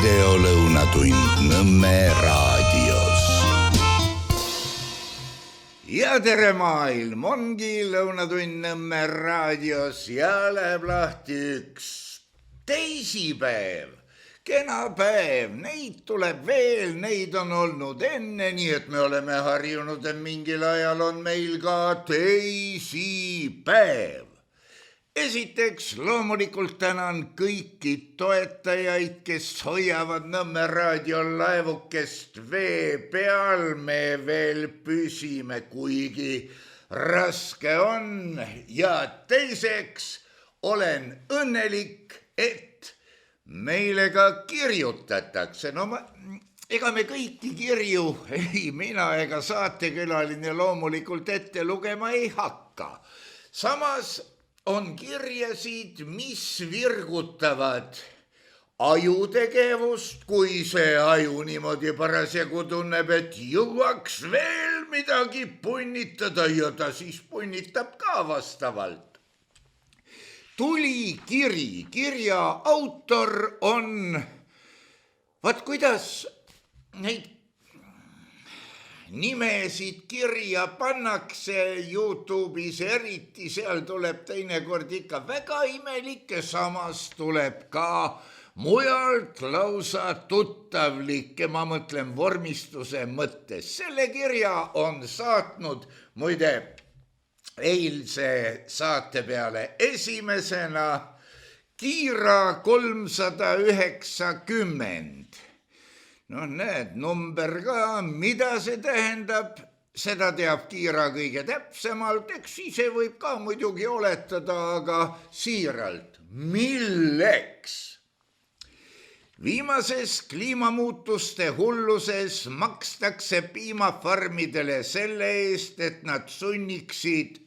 videolõunatund Nõmme raadios. Ja tere maailm, ongi lõunatund Nõmme raadios ja läheb lahti üks teisipäev. Kena päev, neid tuleb veel, neid on olnud enne, nii et me oleme harjunud, et mingil ajal on meil ka teisipäev. Esiteks loomulikult tänan kõiki toetajaid, kes hoiavad Nõmme raadio laevukest vee peal. Me veel püsime, kuigi raske on. Ja teiseks olen õnnelik, et meile ka kirjutatakse. Ega me kõiki kirju, ei mina ega saatekülaline loomulikult ette lugema ei hakka. Samas on kirjasid, mis virgutavad ajutegevust, kui see aju niimoodi parasjagu tunneb, et jõuaks veel midagi punnitada ja ta siis punnitab ka vastavalt. Tuli kiri, kirja autor on, vaat kuidas neid nimesid kirja pannakse YouTube'is eriti, seal tuleb teinekord ikka väga imelikke, samas tuleb ka mujalt lausa tuttavlikke, ma mõtlen vormistuse mõttes. Selle kirja on saatnud muide eilse saate peale esimesena Kiira 390. Näed, number ka, mida see tähendab, seda teab Kiira kõige täpsemalt, eks ise võib ka muidugi oletada, aga siiralt, milleks? Viimases kliimamuutuste hulluses makstakse piimafarmidele selle eest, et nad sunniksid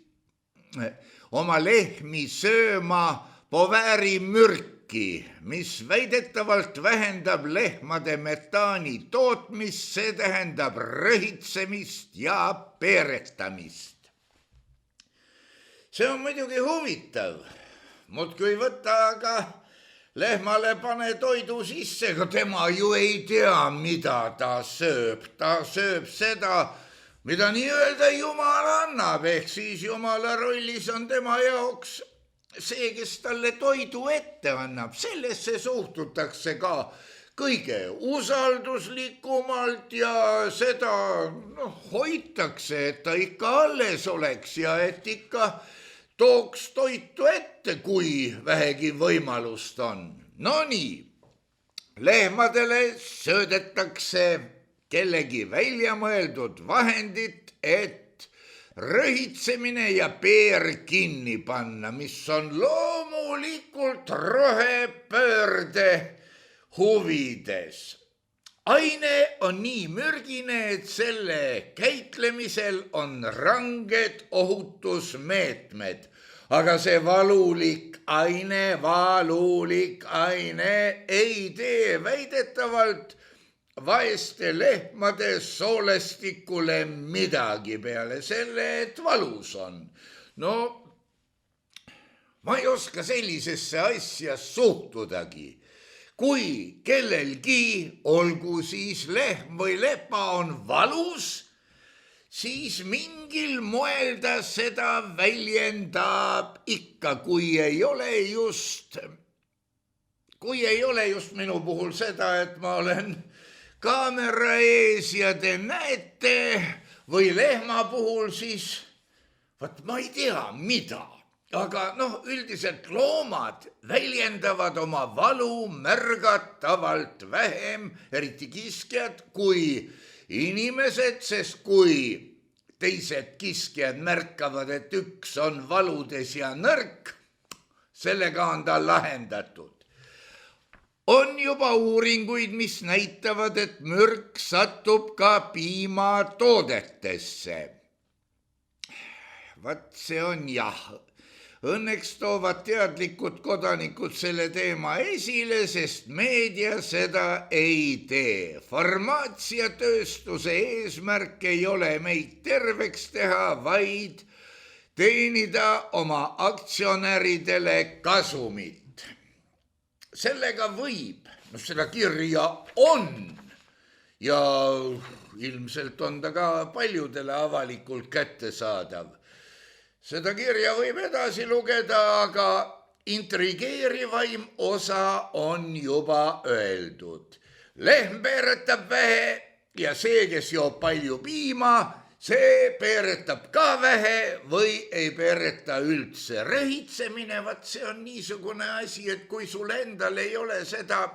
oma lehmi sööma poväärimürki, mis väidetavalt vähendab lehmade metaani tootmist, see tähendab röhitsemist ja peeretamist. See on muidugi huvitav, muudkui võtta, aga lehmale pane toidu sisse, aga tema ju ei tea, mida ta sööb. Ta sööb seda, mida nii-öelda Jumal annab, ehk siis Jumala rollis on tema jaoks see, kes talle toidu ette annab. Sellesse suhtutakse ka kõige usalduslikumalt ja seda hoitakse, et ta ikka alles oleks ja et ikka tooks toitu ette, kui vähegi võimalust on. No nii, lehmadele söödetakse kellegi väljamõeldud vahendit, et röhitsemine ja peer kinni panna, mis on loomulikult rohepöörde huvides. Aine on nii mürgine, et selle käitlemisel on ranged ohutusmeetmed, aga see valulik aine ei tee väidetavalt vaeste lehmade soolestikule midagi peale selle, et valus on. Ma ei oska sellisesse asja suhtudagi. Kui kellelgi, olgu siis lehm või lepa on valus, siis mingil moel ta seda väljendab ikka, kui ei ole just minu puhul seda, et ma olen kaamera ees ja te näete, või lehma puhul siis, ma ei tea mida, aga üldiselt loomad väljendavad oma valu märgatavalt vähem, eriti kiskjad, kui inimesed, sest kui teised kiskjad märkavad, et üks on valudes ja nõrk, sellega on ta lahendatud. On juba uuringuid, mis näitavad, et mürk satub ka piimatoodetesse. Vaat see on jah. Õnneks toovad teadlikud kodanikud selle teema esile, sest meedia seda ei tee. Farmaatsiatööstuse eesmärk ei ole meid terveks teha, vaid teenida oma aktsionäridele kasumit. sellega võib, seda kirja on ja ilmselt on ta ka paljudele avalikult kättesaadav. Seda kirja võib edasi lugeda, aga intrigeerivaim osa on juba öeldud. Lehm peeretab vähe ja see, kes joob palju piima, see peeretab ka vähe või ei peereta üldse. Röhitsemine, vaat see on niisugune asi, et kui sul endal ei ole seda,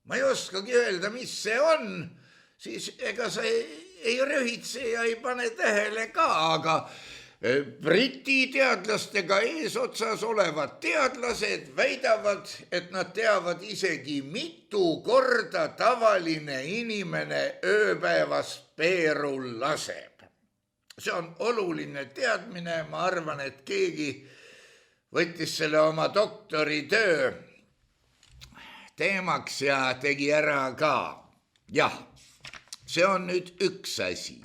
ma ei oskagi öelda, mis see on, siis ega sa ei röhitse ja ei pane tähele ka, aga Briti teadlastega eesotsas olevad teadlased väidavad, et nad teavad isegi mitu korda tavaline inimene ööpäevas peeru laseb. See on oluline teadmine, ma arvan, et keegi võttis selle oma doktoritöö teemaks ja tegi ära ka. Jah, see on nüüd üks asi.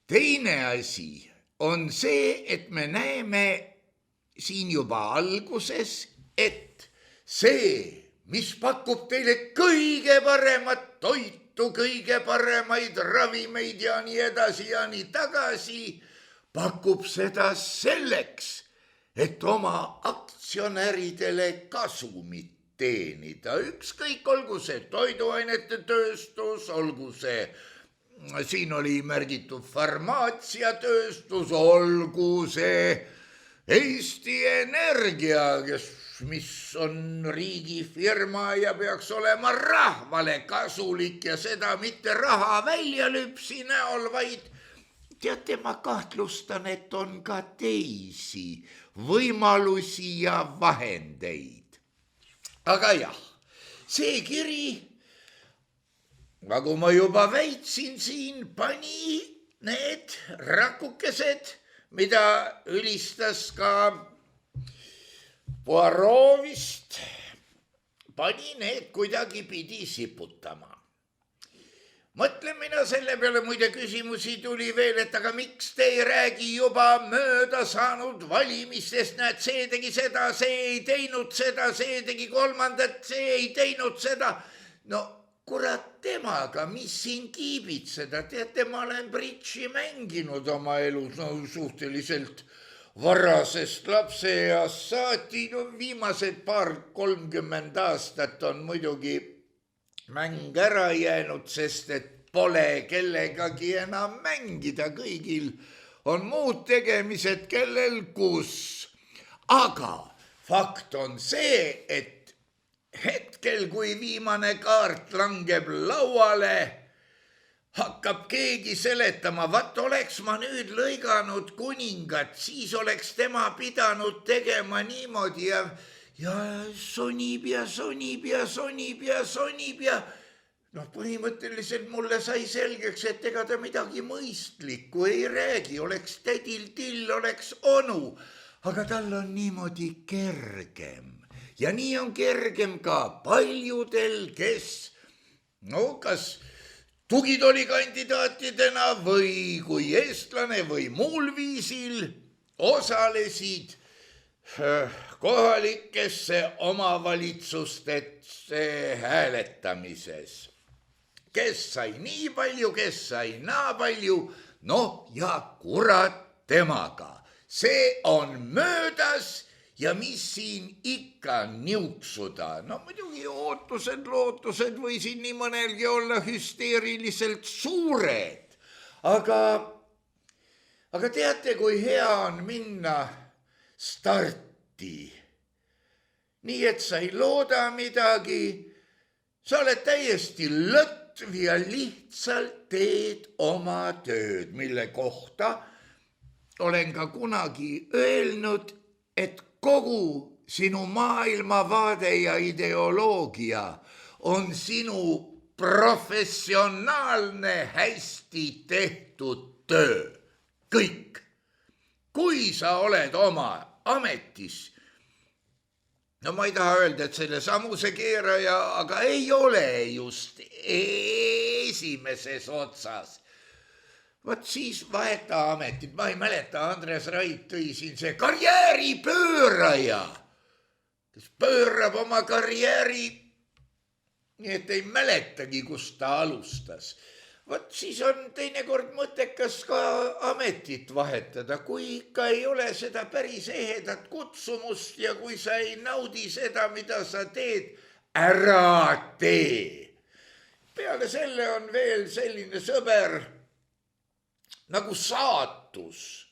Teine asi on see, et me näeme siin juba alguses, et see, mis pakub teile kõige paremat toitu, kõige paremaid ravimeid ja nii edasi ja nii tagasi, pakub seda selleks, et oma aktsionäridele kasumit teenida. Ükskõik, olgu see toiduainete tööstus, olgu see siin oli märgitud farmaatsiatööstus, olgu see Eesti Energia, mis on riigifirma ja peaks olema rahvale kasulik ja seda mitte raha väljalüpsi näol, vaid teate, ma kahtlustan, et on ka teisi võimalusi ja vahendeid. Aga jah, see kiri, nagu ma juba väitsin siin, pani need rakukesed, mida ülistas ka Poirot vist, pani need kuidagi pidi siputama. Mõtlen mina selle peale, muide küsimusi tuli veel, et aga miks te ei räägi juba mööda saanud valimistest, näed, see tegi seda, see ei teinud seda, see tegi kolmandat, see ei teinud seda. No kurat temaga, mis siin kiibitseda, teate, ma olen bridži mänginud oma elus, suhteliselt varasest lapseeast saati, viimased 30 aastat on muidugi mäng ära jäänud, sest et pole kellegagi enam mängida, kõigil on muud tegemised, kellel kus. Aga fakt on see, et hetkel, kui viimane kaart langeb lauale, hakkab keegi seletama, vaat oleks ma nüüd lõiganud kuningat, siis oleks tema pidanud tegema niimoodi ja sonib ja sonib ja sonib ja sonib ja põhimõtteliselt mulle sai selgeks, et ega ta midagi mõistlikku ei räägi, oleks tädil till, oleks onu, aga tal on niimoodi kergem. Ja nii on kergem ka paljudel, kes kas tugitoolikandidaatidena või kui eestlane või muul viisil osalesid kohalikesse omavalitsustesse hääletamises. Kes sai nii palju, kes sai naa palju, ja kurat temaga. See on möödas. Ja mis siin ikka niuksuda? Muidugi ootused võisid nii mõnelgi olla hüsteeriliselt suured. Aga teate, kui hea on minna starti. Nii, et sa ei looda midagi, sa oled täiesti lõtv ja lihtsalt teed oma tööd, mille kohta olen ka kunagi öelnud, et kogu sinu maailmavaade ja ideoloogia on sinu professionaalne hästi tehtud töö. Kõik. Kui sa oled oma ametis, ma ei taha öelda, et selle samuse keeraja, aga ei ole just esimeses otsas. Vaat siis vaheta ametit, ma ei mäleta, Andres Rait tõi siin see karjääripööraja. kes pöörab oma karjääri, nii et ei mäletagi, kus ta alustas. Vot siis on teinekord mõttekas ka ametit vahetada, kui ikka ei ole seda päris ehedat kutsumust ja kui sa ei naudi seda, mida sa teed, ära tee. Peale selle on veel selline sõber nagu saatus.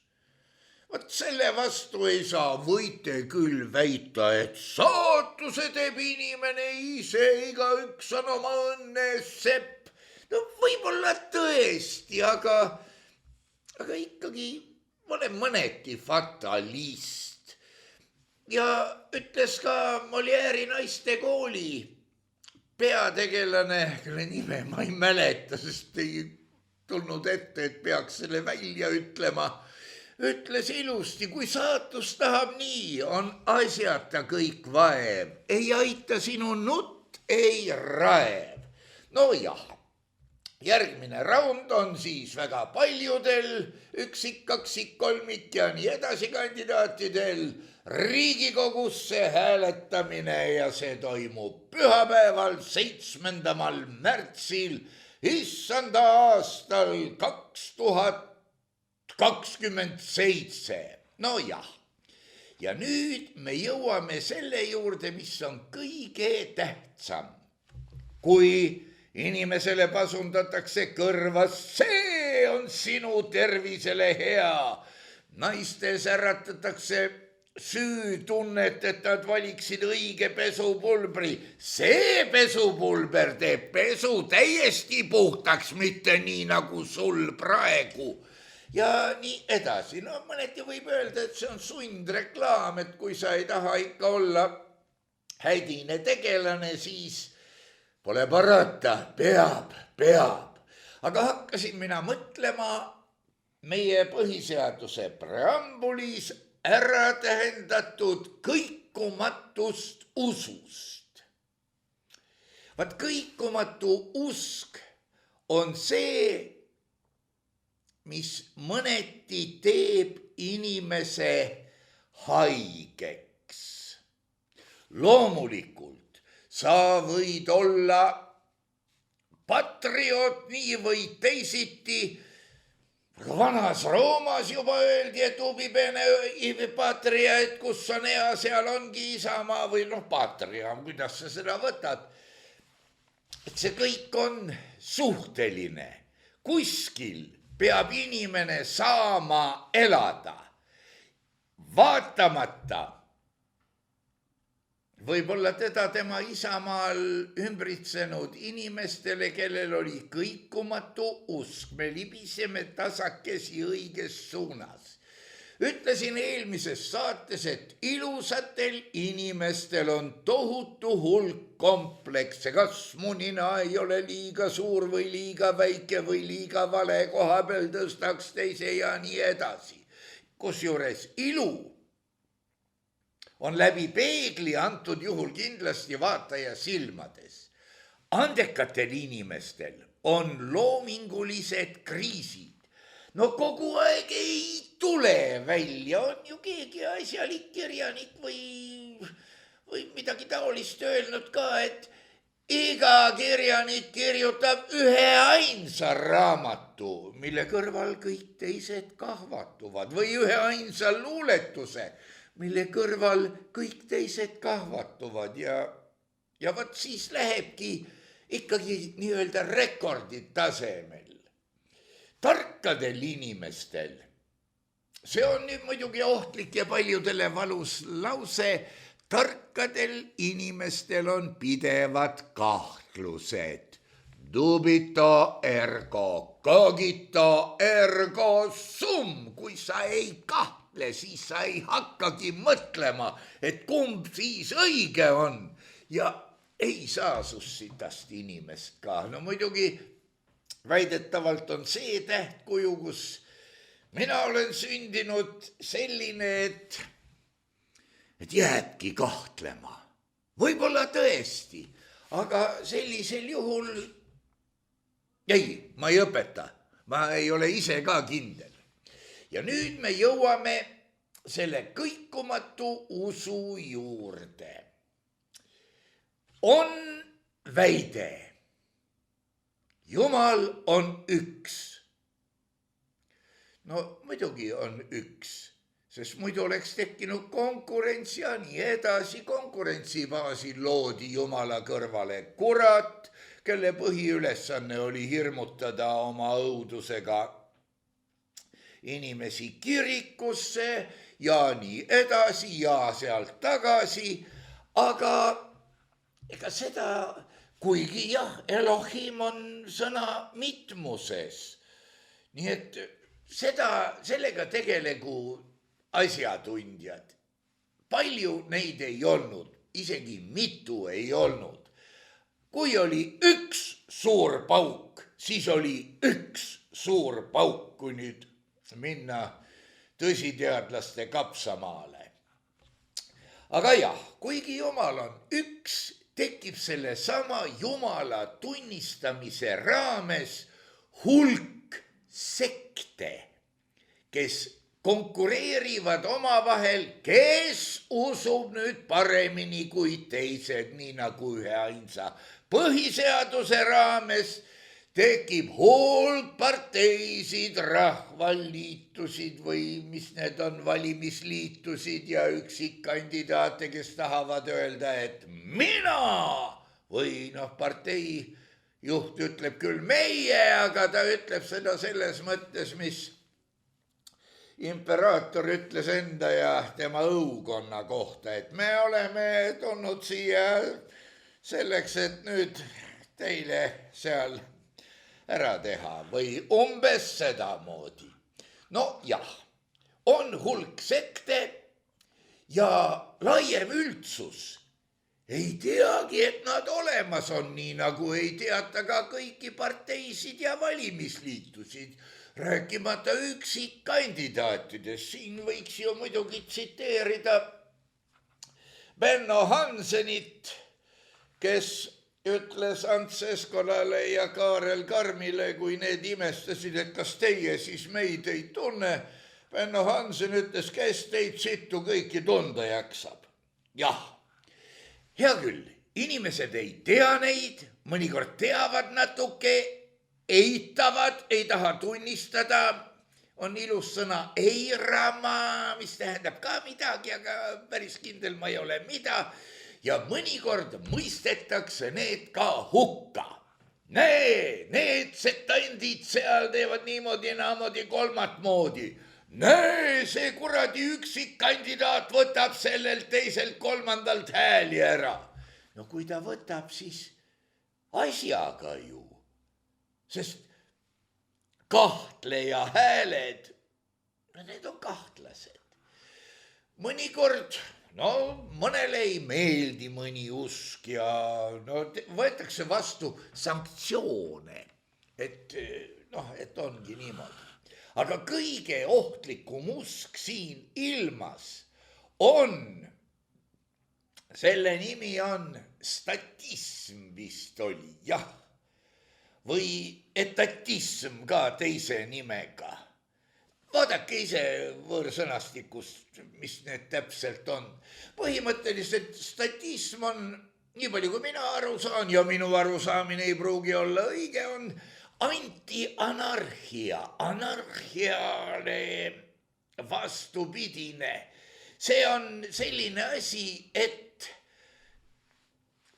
Vot selle vastu ei saa, võite küll väita, et saatuse teeb inimene ise, igaüks on oma õnne sepp. No võib-olla tõesti, aga ikkagi olen mõneti fatalist. Ja ütles ka Molière'i naistekooli peategelane, kelle nime ma ei mäleta, sest ei tulnud ette, et peaks selle välja ütlema. Ütles ilusti, kui saatus tahab nii, on asjata kõik vaev. Ei aita sinu nutt, ei raev. No jah. Järgmine raund on siis väga paljudel, üksik, kaksik, kolmik ja nii edasi kandidaatidel Riigikogusse hääletamine ja see toimub pühapäeval 7. märtsil issanda aastal 2027. No jah, ja nüüd me jõuame selle juurde, mis on kõige tähtsam, kui inimesele pasundatakse kõrvas, see on sinu tervisele hea. Naistes äratatakse süütunnet, et nad valiksid õige pesupulbri. See pesupulber teeb pesu täiesti puhtaks, mitte nii nagu sul praegu. Ja nii edasi. No mõneti võib öelda, et see on sundreklaam, et kui sa ei taha ikka olla hädine tegelane, siis pole parata, peab. Aga hakkasin mina mõtlema meie põhiseaduse preambulis ära tähendatud kõikumatust usust. Vaat kõikumatu usk on see, mis mõneti teeb inimese haigeks. Loomulikult sa võid olla patrioot nii või teisiti. Vanas Roomas juba öeldi, et ubi bene ibi patria, et kus on hea, seal ongi isamaa või patria, kuidas sa seda võtad. Et see kõik on suhteline. Kuskil peab inimene saama elada. Vaatamata võib-olla teda tema isamaal ümbritsenud inimestele, kellel oli kõikumatu usk. Me libiseme tasakesi õiges suunas. Ütlesin eelmises saates, et ilusatel inimestel on tohutu hulk komplekse. Kas mu nina ei ole liiga suur või liiga väike või liiga vale koha peal tõstaks teise ja nii edasi. Kusjuures ilu on läbi peegli, antud juhul kindlasti vaataja silmades. Andekatel inimestel on loomingulised kriisid. No kogu aeg ei tule välja, on ju keegi asjalik kirjanik või midagi taolist öelnud ka, et iga kirjanik kirjutab ühe ainsa raamatu, mille kõrval kõik teised kahvatuvad, või ühe ainsa luuletuse, mille kõrval kõik teised kahvatuvad ja vot siis lähebki ikkagi nii-öelda rekordid tasemel. Tarkadel inimestel, see on nüüd muidugi ohtlik ja paljudele valus lause, tarkadel inimestel on pidevad kahtlused. Dubito ergo cogito ergo sum, kui sa ei kahtle, siis sa ei hakkagi mõtlema, et kumb siis õige on ja ei saa sussitast inimest ka. No muidugi väidetavalt on see tähtkuju, kus mina olen sündinud selline, et jääbki kahtlema. Võib-olla tõesti, aga sellisel juhul ei, ma ei õpeta, ma ei ole ise ka kindel. Ja nüüd me jõuame selle kõikumatu usu juurde. on väide, Jumal on üks. No muidugi on üks, sest muidu oleks tekkinud konkurents ja nii edasi. Konkurentsi baasil loodi Jumala kõrvale kurat, kelle põhiülesanne oli hirmutada oma õudusega inimesi kirikusse ja nii edasi ja sealt tagasi. Aga ega seda, kuigi jah, Elohim on sõna mitmuses, nii et sellega tegelegu asjatundjad. Palju neid ei olnud, isegi mitu ei olnud. Kui oli üks suur pauk, siis oli üks suur pauk, kui nüüd minna tõsiteadlaste kapsamaale. Aga jah, kuigi Jumal on üks, tekib selle sama Jumala tunnistamise raames hulk sekte, kes konkureerivad omavahel, kes usub nüüd paremini kui teised, nii nagu üheainsa põhiseaduse raames tekib hulk parteisid, rahvaliitusid või mis need on, valimisliitusid ja üksikkandidaate, kes tahavad öelda, et mina või partei juht ütleb küll meie, aga ta ütleb seda selles mõttes, mis imperaator ütles enda ja tema õukonna kohta, et me oleme tulnud siia selleks, et nüüd teile seal ära teha või umbes sedamoodi. No jah, on hulk sekte ja laiem üldsus ei teagi, et nad olemas on, nii nagu ei teata ka kõiki parteisid ja valimisliitusid, rääkimata üksikkandidaatidest. Siin võiks ju muidugi tsiteerida Benno Hansenit, kes ütles Ants Eskolale ja Kaarel Karmile, kui need imestasid, et kas teie siis meid ei tunne. Benno Hansen ütles, kes teid sittu kõiki tunda jaksab. Jah. Hea küll, inimesed ei tea neid, mõnikord teavad natuke, eitavad, ei taha tunnistada, on ilus sõna eirama, mis tähendab ka midagi, aga päris kindel ma ei ole mida, ja mõnikord mõistetakse need ka hukka. Need sektandid seal teevad niimoodi, naamoodi, kolmat moodi. See kuradi üksikkandidaat võtab sellelt teiselt kolmandalt hääli ära. No kui ta võtab, siis asjaga ju. Sest kahtleja hääled, need on kahtlased. Mõnikord, mõnele ei meeldi mõni usk ja võetakse vastu sanktsioone, et ongi niimoodi. Aga kõige ohtlikum usk siin ilmas on, selle nimi on statism vist oli, jah, või etatism ka teise nimega. Vaadake ise võõrsõnastikust, mis need täpselt on. Põhimõtteliselt statism on, nii palju kui mina aru saan ja minu arusaamine ei pruugi olla õige, on antianarhia, anarhiale vastupidine. See on selline asi, et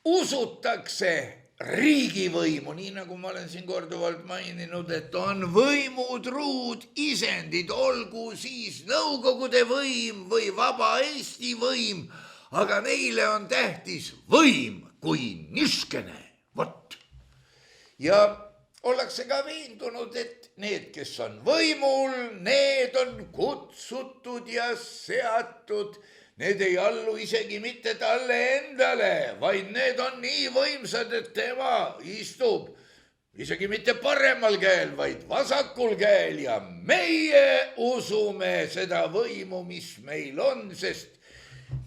usutakse riigivõimu, nii nagu ma olen siin korduvalt maininud, et on võimutruud isendid, olgu siis Nõukogude võim või vaba Eesti võim, aga neile on tähtis võim kui niskene, vot. Ja ollakse ka veendunud, et need, kes on võimul, need on kutsutud ja seatud, need ei allu isegi mitte talle endale, vaid need on nii võimsad, et tema istub isegi mitte paremal käel, vaid vasakul käel ja meie usume seda võimu, mis meil on, sest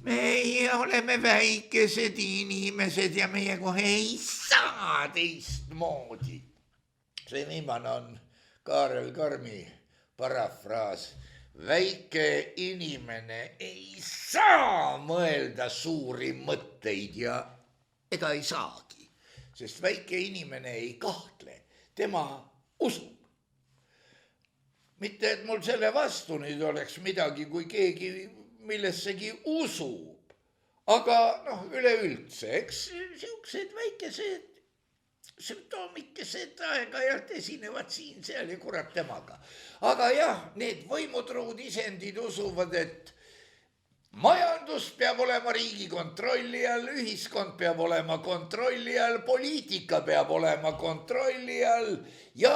meie oleme väikesed inimesed ja meie kohe ei saa teistmoodi. See viimane on Kaarel Karmi parafraas. Väike inimene ei saa mõelda suuri mõtteid ja ega ei saagi, sest väike inimene ei kahtle, tema usub. Mitte, et mul selle vastu nüüd oleks midagi, kui keegi millessegi usub, aga noh, üleüldse, eks siuksed väikesed sümptoomikesed aeg-ajalt esinevad siin-seal ja kurat temaga. Aga jah, need võimutruud isendid usuvad, et majandus peab olema riigi kontrolli all, ühiskond peab olema kontrolli all, poliitika peab olema kontrolli all ja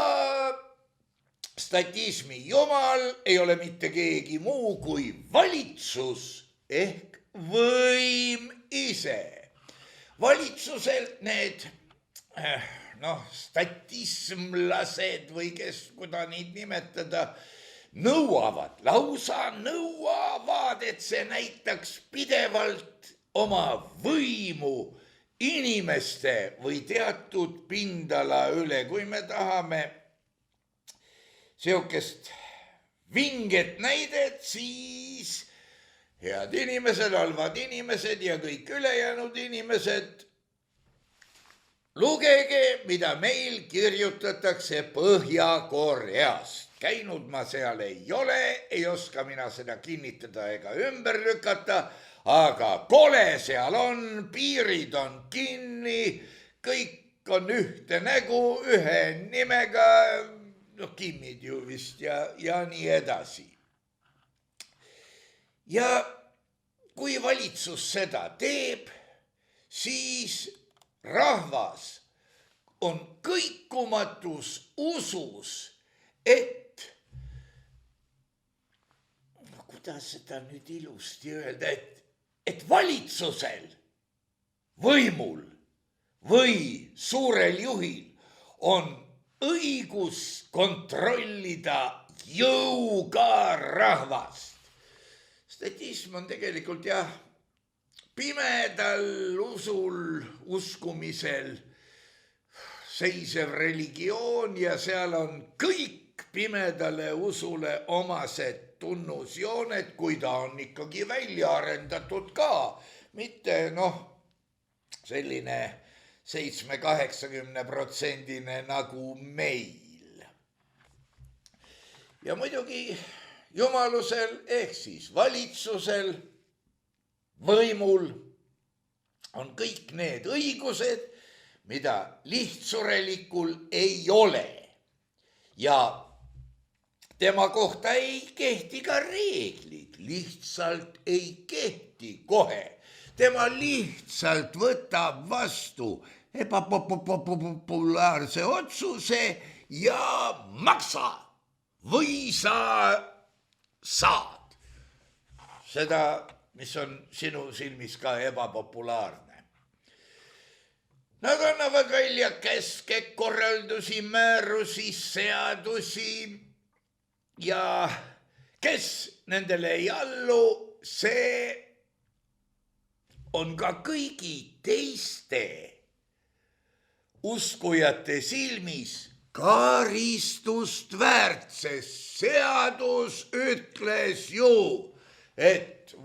statismi jumal ei ole mitte keegi muu kui valitsus ehk võim ise. Valitsuselt need statismlased või kes, kuda neid nimetada, lausa nõuavad, et see näitaks pidevalt oma võimu inimeste või teatud pindala üle. Kui me tahame siukest vinget näidet, siis head inimesed, halvad inimesed ja kõik ülejäänud inimesed, lugege, mida meil kirjutatakse Põhja-Koreast. Käinud ma seal ei ole, ei oska mina seda kinnitada ega ümber lükata, aga kole seal on, piirid on kinni, kõik on ühte nägu, ühe nimega, Kimid ju vist ja nii edasi. Ja kui valitsus seda teeb, siis rahvas on kõikumatus usus, et, kuidas seda nüüd ilusti öelda, et valitsusel, võimul või suurel juhil on õigus kontrollida jõuga rahvast. Statism on tegelikult jah, pimedal usul, uskumisel seisev religioon ja seal on kõik pimedale usule omased tunnusjooned, kui ta on ikkagi välja arendatud ka, mitte selline 70-80% nagu meil. Ja muidugi jumalusel ehk siis valitsusel, võimul on kõik need õigused, mida lihtsurelikul ei ole. Ja tema kohta ei kehti ka reeglid, lihtsalt ei kehti kohe. Tema lihtsalt võtab vastu ebapopulaarse otsuse ja maksa või sa saad seda, mis on sinu silmis ka ebapopulaarne. Nad annavad välja käske, korraldusi, määrusi, seadusi ja kes nendele ei allu, see on ka kõigi teiste uskujate silmis karistust väärt, sest seadus ütles ju, et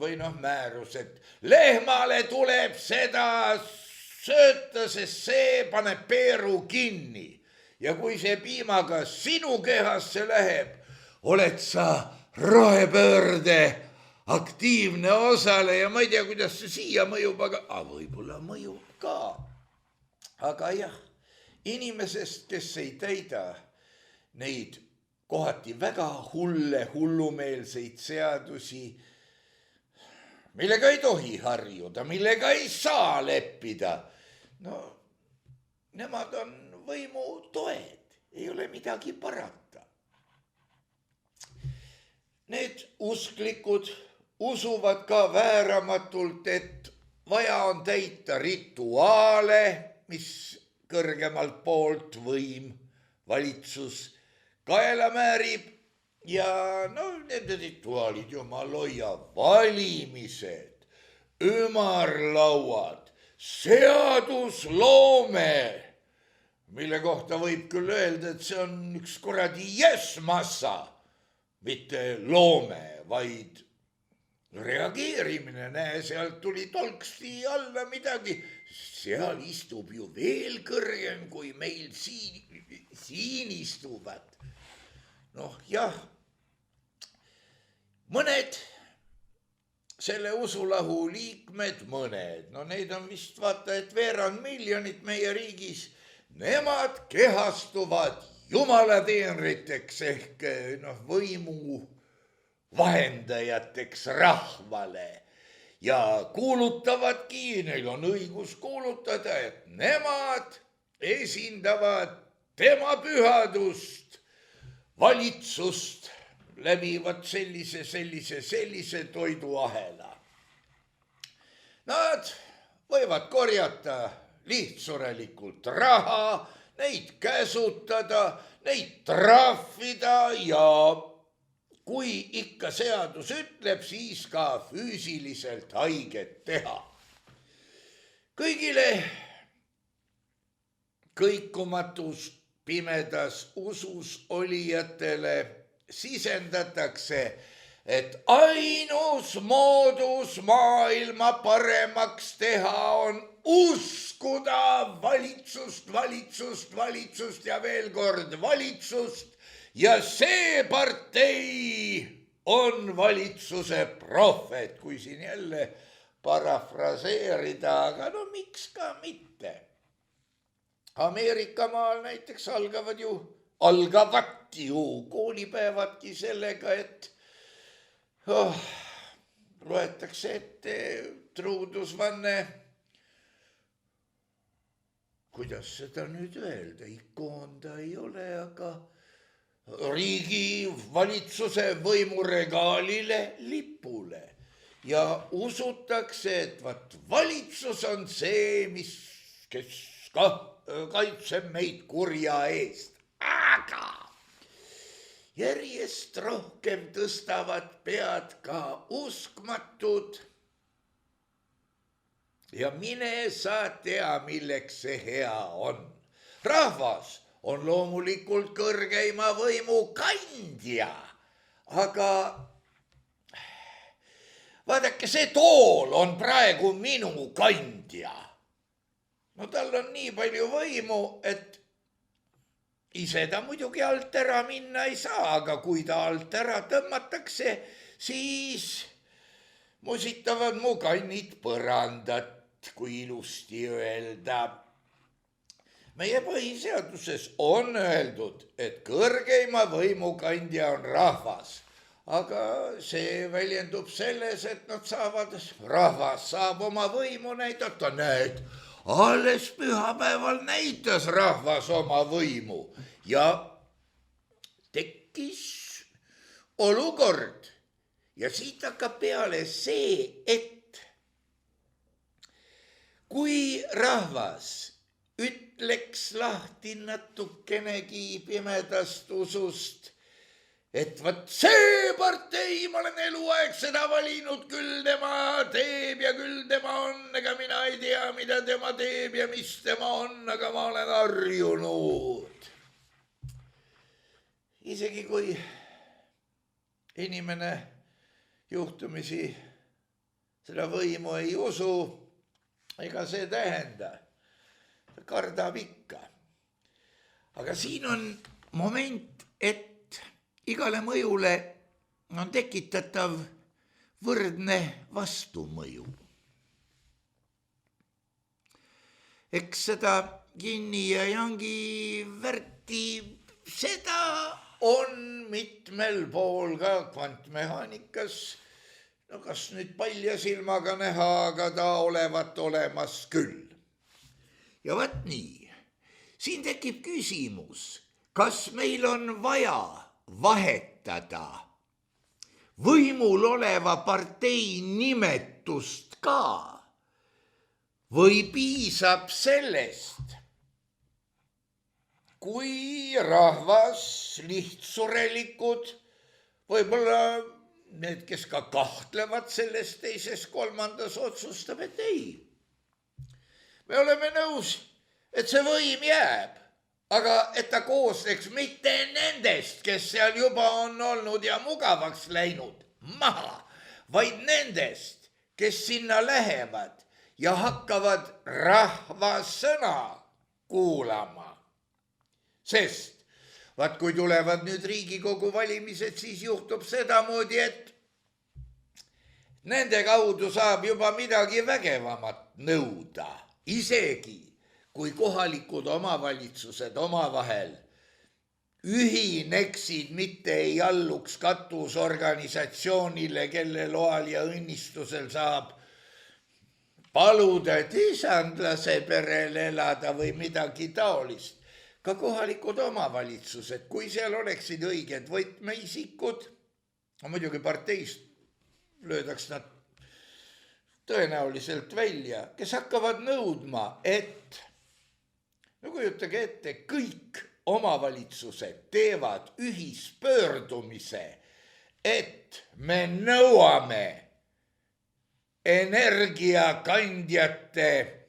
määrus, et lehmale tuleb seda sööta, sest see paneb peeru kinni. Ja kui see piimaga sinu kehasse läheb, oled sa rohepöörde aktiivne osaleja. Ma ei tea, kuidas see siia mõjub, aga võib-olla mõjub ka. Aga jah, inimesest, kes ei täida neid kohati väga hullumeelseid seadusi, millega ei tohi harjuda, millega ei saa leppida. Nemad on võimu toed, ei ole midagi parata. Need usklikud usuvad ka vääramatult, et vaja on täita rituaale, mis kõrgemalt poolt võim, valitsus kaela määrib ja nende rituaalid, jumal hoia, valimised, ümarlauad, seadusloome, mille kohta võib küll öelda, et see on üks kuradi jessmassa, mitte loome, vaid reageerimine, näe, sealt tuli tolksti alla midagi, seal istub ju veel kõrgem kui meil siin istuvad. Noh jah, mõned selle usulahu liikmed, no neid on vist vaata, et 2 miljonit meie riigis, nemad kehastuvad jumalateenriteks ehk võimu vahendajateks rahvale ja kuulutavadki, neil on õigus kuulutada, et nemad esindavad tema pühadust, valitsust, läbivad sellise toiduahela. Nad võivad korjata lihtsurelikult raha, neid käsutada, neid trahvida ja kui ikka seadus ütleb, siis ka füüsiliselt haiget teha. Kõigile kõikumatus pimedas usus olijatele sisendatakse, et ainus moodus maailma paremaks teha on uskuda valitsust ja veel kord valitsust ja see partei on valitsuse prohvet, kui siin jälle parafraseerida, aga no miks ka mitte. Ameerika maal näiteks algavadki ju koolipäevadki sellega, et loetakse ette truudusvanne, kuidas seda nüüd öelda, ikoon ta ei ole, aga riigi valitsuse võimuregaalile lipule ja usutakse, et valitsus on see, kes kaitseb meid kurja eest, aga järjest rohkem tõstavad pead ka uskmatud ja mine sa tea, milleks see hea on. Rahvas on loomulikult kõrgeima võimu kandja, aga vaadake, see tool on praegu minu kandja. No tal on nii palju võimu, et ise ta muidugi alt ära minna ei saa, aga kui ta alt ära tõmmatakse, siis musitavad mu kannid põrandat, kui ilusti öelda. Meie põhiseaduses on öeldud, et kõrgeima võimukandja on rahvas, aga see väljendub selles, et rahvas saab oma võimu näidata, näed, alles pühapäeval näitas rahvas oma võimu ja tekkis olukord ja siit hakkab peale see, et kui rahvas ütleks lahti natukenegi pimedast usust, et see partei, ma olen eluaeg seda valinud, küll tema teeb ja küll tema on, ega mina ei tea, mida tema teeb ja mis tema on, aga ma olen harjunud. Isegi kui inimene juhtumisi seda võimu ei usu, ega see tähenda, ta kardab ikka. Aga siin on moment, et igale mõjule on tekitatav võrdne vastumõju. Eks seda Yini ja Yangi värki, seda on mitmel pool ka kvantmehaanikas, no kas nüüd palja silmaga näha, aga ta olevat olemas küll. Ja vaat nii, siin tekib küsimus, kas meil on vaja vahetada võimul oleva partei nimetust ka või piisab sellest, kui rahvas, lihtsurelikud, võib-olla need, kes ka kahtlevad selles teises kolmandas, otsustab, et ei. Me oleme nõus, et see võim jääb. Aga et ta koosneks mitte nendest, kes seal juba on olnud ja mugavaks läinud maha, vaid nendest, kes sinna lähevad ja hakkavad rahva sõna kuulama. Sest vaat kui tulevad nüüd Riigikogu valimised, siis juhtub sedamoodi, et nende kaudu saab juba midagi vägevamat nõuda, isegi kui kohalikud omavalitsused omavahel ühineksid, mitte ei alluks katusorganisatsioonile, kelle loal ja õnnistusel saab paluda, et isand lase perel elada või midagi taolist. Ka kohalikud omavalitsused, kui seal oleksid õiged võtmeisikud, muidugi parteist löödaks nad tõenäoliselt välja, kes hakkavad nõudma, et no kujutage ette, kõik omavalitsused teevad ühispöördumise, et me nõuame energiakandjate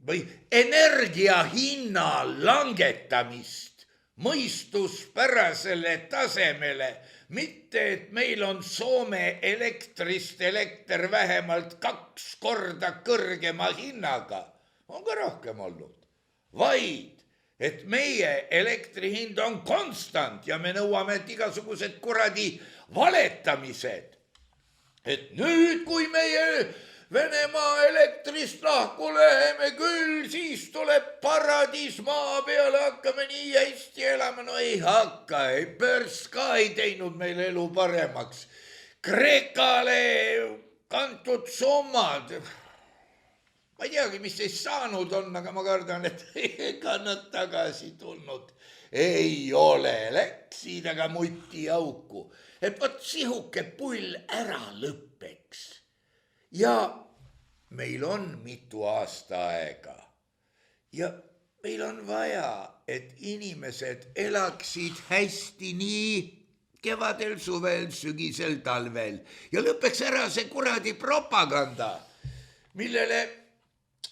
või energiahinna langetamist mõistuspärasele tasemele, mitte et meil on Soome elektrist elekter vähemalt 2 korda kõrgema hinnaga, on ka rohkem olnud, vaid et meie elektrihind on konstant ja me nõuame, et igasugused kuradi valetamised, et nüüd, kui meie Venemaa elektrist lahku läheme küll, siis tuleb paradiis maa peale, hakkame nii hästi elama. No ei hakka, börs ka ei teinud meil elu paremaks. Kreekale kantud summad. Ma ei teagi, mis siis saanud on, aga ma kardan, et ega nad tagasi tulnud. Ei ole, läksid aga muti auku. Et võt sihuke pull ära lõppeks. Ja meil on mitu aastaaega ja meil on vaja, et inimesed elaksid hästi nii kevadel, suvel, sügisel, talvel ja lõpeks ära see kuradi propaganda, millele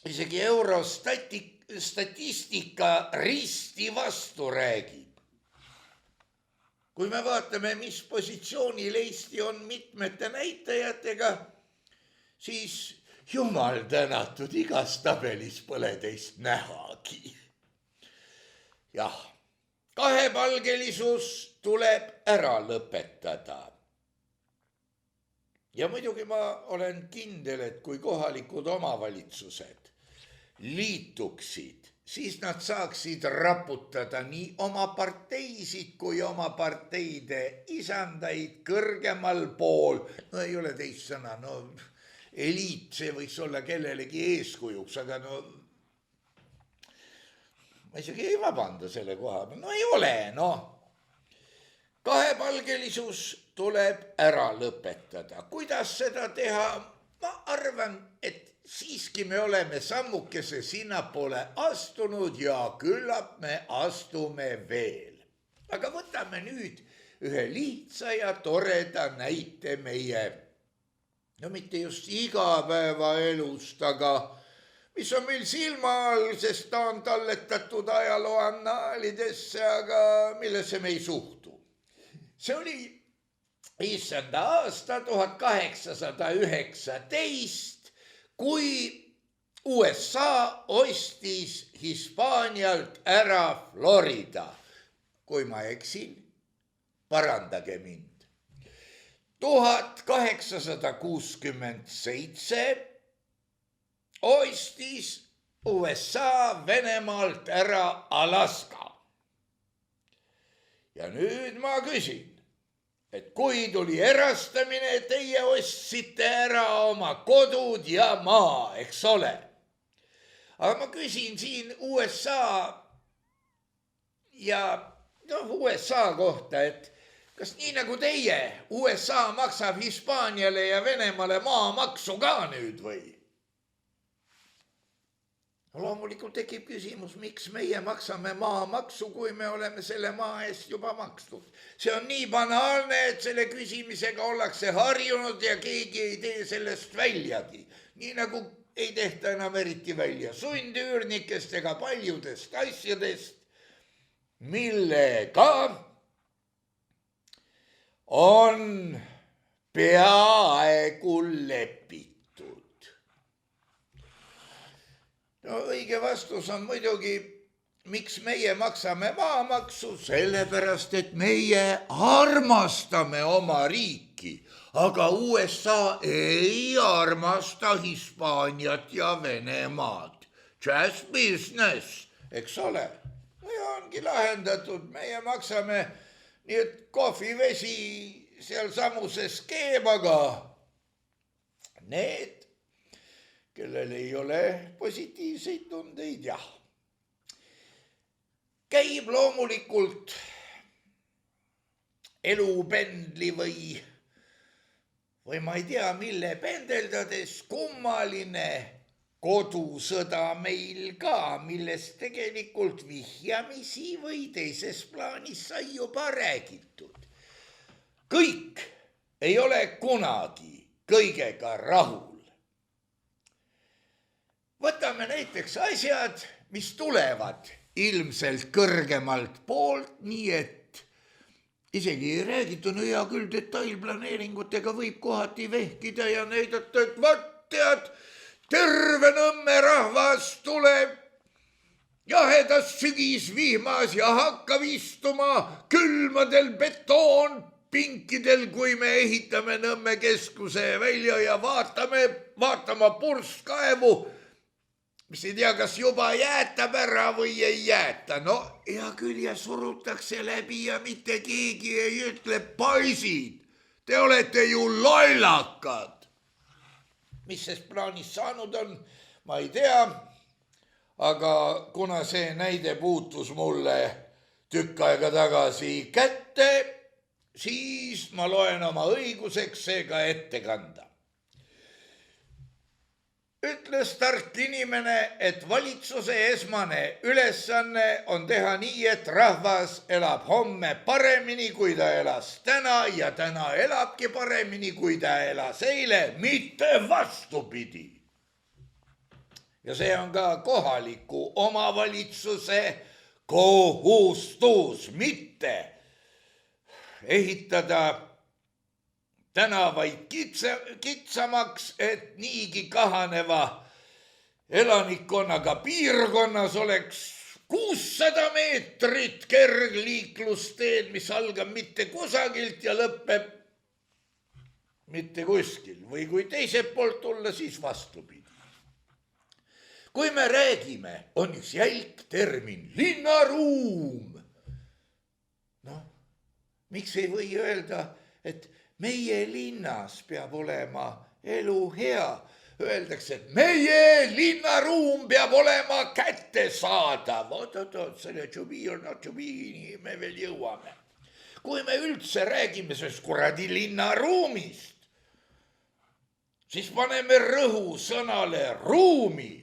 isegi Eurostatistika risti vastu räägib. Kui me vaatame, mis positsioonil Eesti on mitmete näitajatega, siis jumal tänatud, igas tabelis pole teist nähagi. Jah, kahepalgelisus tuleb ära lõpetada. Ja muidugi ma olen kindel, et kui kohalikud omavalitsused liituksid, siis nad saaksid raputada nii oma parteisid kui oma parteide isandaid kõrgemal pool. No ei ole teist sõna, no eliit, see võiks olla kellelegi eeskujuks, aga no ma isegi ei vabanda selle koha peal. No ei ole, kahepalgelisus tuleb ära lõpetada. Kuidas seda teha? Ma arvan, et siiski me oleme sammukese sinnapoole astunud ja küllap me astume veel. Aga võtame nüüd ühe lihtsa ja toreda näite meie no mitte just igapäevaelust, aga mis on meil silma all, sest ta on talletatud ajaloo annaalidesse, aga millesse me ei suhtu. See oli issanda aasta 1819, kui USA ostis Hispaanialt ära Florida. Kui ma eksin, parandage mind. 1867 ostis USA Venemaalt ära Alaska. Ja nüüd ma küsin, et kui tuli erastamine, teie ostsite ära oma kodud ja maa, eks ole. Aga ma küsin siin USA USA kohta, et kas nii nagu teie, USA maksab Hispaaniale ja Venemaale maamaksu ka nüüd või? Loomulikult tekib küsimus, miks meie maksame maamaksu, kui me oleme selle maa eest juba makstud. See on nii banaalne, et selle küsimisega ollakse harjunud ja keegi ei tee sellest väljagi. Nii nagu ei tehta enam eriti välja sundüürnikest ega paljudest asjadest, millega on peaaegu lepitud. No õige vastus on muidugi, miks meie maksame maamaksu, sellepärast, et meie armastame oma riiki, aga USA ei armasta Hispaaniat ja Venemaad. Just business, eks ole? No ja ongi lahendatud, meie maksame nii, et kohvivesi seal samuses keeb, aga need, kellel ei ole positiivseid tundeid, jah. Käib loomulikult elupendli või ma ei tea, mille pendeldades kummaline kodusõda meil ka, millest tegelikult vihjamisi või teises plaanis sai juba räägitud. Kõik ei ole kunagi kõigega rahul. Võtame näiteks asjad, mis tulevad ilmselt kõrgemalt poolt, nii et isegi ei räägitud, no hea küll, detailplaneeringutega võib kohati vehkida ja näidata, et vaat tead, terve Nõmme rahvas tuleb jahedas sügisvihmas ja hakkab istuma külmadel betoonpinkidel, kui me ehitame Nõmme keskuse välja ja vaatama purskkaevu, mis ei tea, kas juba jäätab ära või ei jääta. No hea küll ja surutakse läbi ja mitte keegi ei ütle, poisid, te olete ju lollakad. Mis sest plaanis saanud on, ma ei tea, aga kuna see näide puutus mulle tükk aega tagasi kätte, siis ma loen oma õiguseks see ka ette kanda. Ütles tark inimene, et valitsuse esmane ülesanne on teha nii, et rahvas elab homme paremini, kui ta elas täna ja täna elabki paremini, kui ta elas eile, mitte vastupidi. Ja see on ka kohaliku omavalitsuse kohustus, mitte ehitada tänavaid kitsamaks, et niigi kahaneva elanikkonnaga piirkonnas oleks 600 meetrit kergliiklusteed, mis algab mitte kusagilt ja lõpeb mitte kuskil. Või kui teiselt poolt tulla, siis vastupidi. Kui me räägime, on üks jälk termin, linnaruum. Noh, miks ei või öelda, et meie linnas peab olema elu hea. Öeldakse, et meie linnaruum peab olema kättesaadav. Oot, selle to be or not to be, me veel jõuame. Kui me üldse räägime sellest kuradi linnaruumist, siis paneme rõhu sõnale ruumi